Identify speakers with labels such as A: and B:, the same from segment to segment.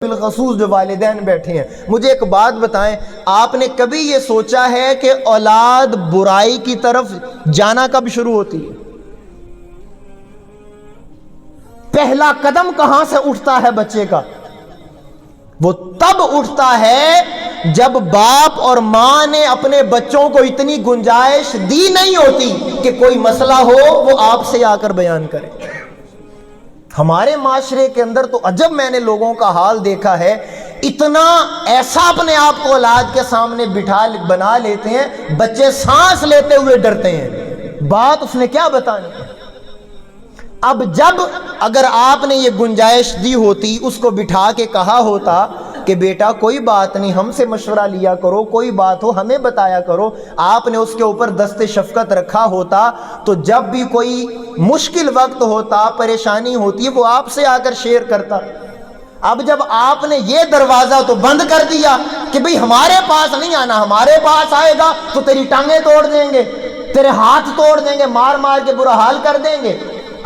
A: بالخصوص جو والدین بیٹھے ہیں، مجھے ایک بات بتائیں، آپ نے کبھی یہ سوچا ہے کہ اولاد برائی کی طرف جانا کب شروع ہوتی ہے؟ پہلا قدم کہاں سے اٹھتا ہے بچے کا؟ وہ تب اٹھتا ہے جب باپ اور ماں نے اپنے بچوں کو اتنی گنجائش دی نہیں ہوتی کہ کوئی مسئلہ ہو وہ آپ سے آ کر بیان کرے۔ ہمارے معاشرے کے اندر تو عجب میں نے لوگوں کا حال دیکھا ہے، اتنا ایسا اپنے آپ کو اولاد کے سامنے بنا لیتے ہیں، بچے سانس لیتے ہوئے ڈرتے ہیں، بات اس نے کیا بتانی ہے۔ اب جب اگر آپ نے یہ گنجائش دی ہوتی، اس کو بٹھا کے کہا ہوتا کہ بیٹا کوئی بات نہیں، ہم سے مشورہ لیا کرو، کوئی بات ہو ہمیں بتایا کرو، آپ نے اس کے اوپر دست شفقت رکھا ہوتا، تو جب بھی کوئی مشکل وقت ہوتا، پریشانی ہوتی، وہ آپ سے آ کر شیئر کرتا۔ اب جب آپ نے یہ دروازہ تو بند کر دیا کہ بھئی ہمارے پاس نہیں آنا، ہمارے پاس آئے گا تو تیری ٹانگیں توڑ دیں گے، تیرے ہاتھ توڑ دیں گے، مار مار کے برا حال کر دیں گے،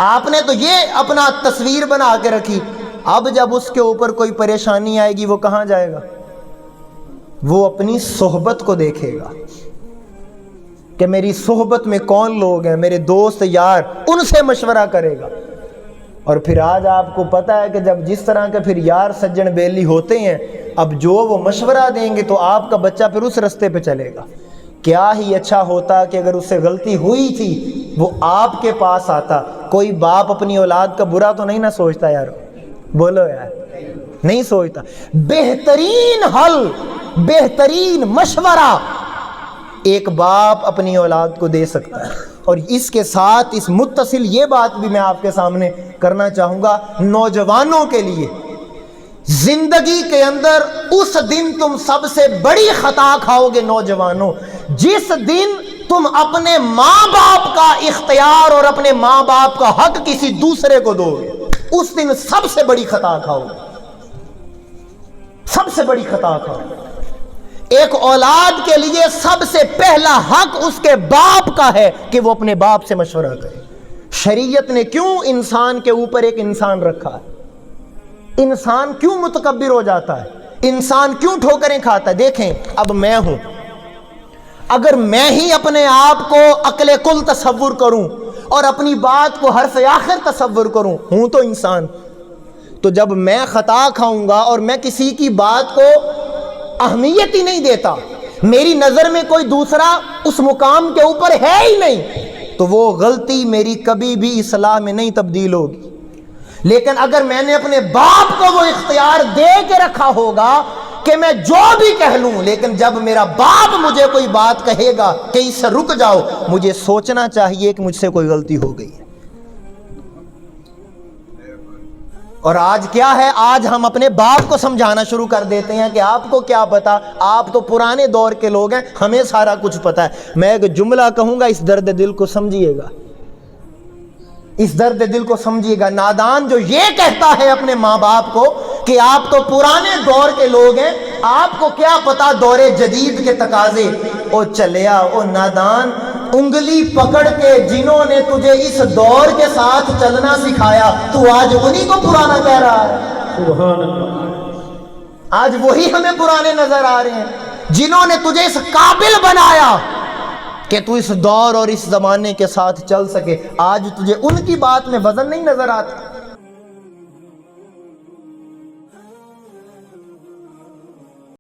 A: آپ نے تو یہ اپنا تصویر بنا کے رکھی۔ اب جب اس کے اوپر کوئی پریشانی آئے گی وہ کہاں جائے گا؟ وہ اپنی صحبت کو دیکھے گا کہ میری صحبت میں کون لوگ ہیں، میرے دوست یار، ان سے مشورہ کرے گا۔ اور پھر آج آپ کو پتہ ہے کہ جب جس طرح کے پھر یار سجن بیلی ہوتے ہیں، اب جو وہ مشورہ دیں گے تو آپ کا بچہ پھر اس رستے پہ چلے گا۔ کیا ہی اچھا ہوتا کہ اگر اس سے غلطی ہوئی تھی وہ آپ کے پاس آتا۔ کوئی باپ اپنی اولاد کا برا تو نہیں نہ سوچتا یار، بولو یار، نہیں سوچتا۔ بہترین حل، بہترین مشورہ ایک باپ اپنی اولاد کو دے سکتا ہے۔ اور اس کے ساتھ اس متصل یہ بات بھی میں آپ کے سامنے کرنا چاہوں گا، نوجوانوں کے لیے زندگی کے اندر اس دن تم سب سے بڑی خطا کھاؤ گے نوجوانوں، جس دن تم اپنے ماں باپ کا اختیار اور اپنے ماں باپ کا حق کسی دوسرے کو دو گے، اس دن سب سے بڑی خطا کھاؤ گے، سب سے بڑی خطا کھاؤ گے۔ ایک اولاد کے لیے سب سے پہلا حق اس کے باپ کا ہے کہ وہ اپنے باپ سے مشورہ کرے۔ شریعت نے کیوں انسان کے اوپر ایک انسان رکھا ہے؟ انسان کیوں متکبر ہو جاتا ہے؟ انسان کیوں ٹھوکریں کھاتا ہے؟ دیکھیں، اب میں ہوں، اگر میں ہی اپنے آپ کو عقل کل تصور کروں اور اپنی بات کو حرف آخر تصور کروں، ہوں تو انسان، تو جب میں خطا کھاؤں گا اور میں کسی کی بات کو اہمیت ہی نہیں دیتا، میری نظر میں کوئی دوسرا اس مقام کے اوپر ہے ہی نہیں، تو وہ غلطی میری کبھی بھی اصلاح میں نہیں تبدیل ہوگی۔ لیکن اگر میں نے اپنے باپ کو وہ اختیار دے کے رکھا ہوگا کہ میں جو بھی کہہ لوں، لیکن جب میرا باپ مجھے کوئی بات کہے گا کہ اس سے رک جاؤ، مجھے سوچنا چاہیے کہ مجھ سے کوئی غلطی ہو گئی ہے۔ اور آج کیا ہے، آج ہم اپنے باپ کو سمجھانا شروع کر دیتے ہیں کہ آپ کو کیا پتا، آپ تو پرانے دور کے لوگ ہیں، ہمیں سارا کچھ پتا ہے۔ میں ایک جملہ کہوں گا، اس درد دل کو سمجھیے گا، اس درد دل کو سمجھیے گا۔ نادان جو یہ کہتا ہے اپنے ماں باپ کو کہ آپ تو پرانے دور کے لوگ ہیں، آپ کو کیا پتا دور جدید کے تقاضے، او چلیا او نادان، انگلی پکڑ کے جنہوں نے تجھے اس دور کے ساتھ چلنا سکھایا، تو آج انہی کو پرانا کہہ رہا ہے۔ سبحان اللہ، آج وہی ہمیں پرانے نظر آ رہے ہیں جنہوں نے تجھے اس قابل بنایا کہ تو اس دور اور اس زمانے کے ساتھ چل سکے۔ آج تجھے ان کی بات میں وزن نہیں نظر آتا۔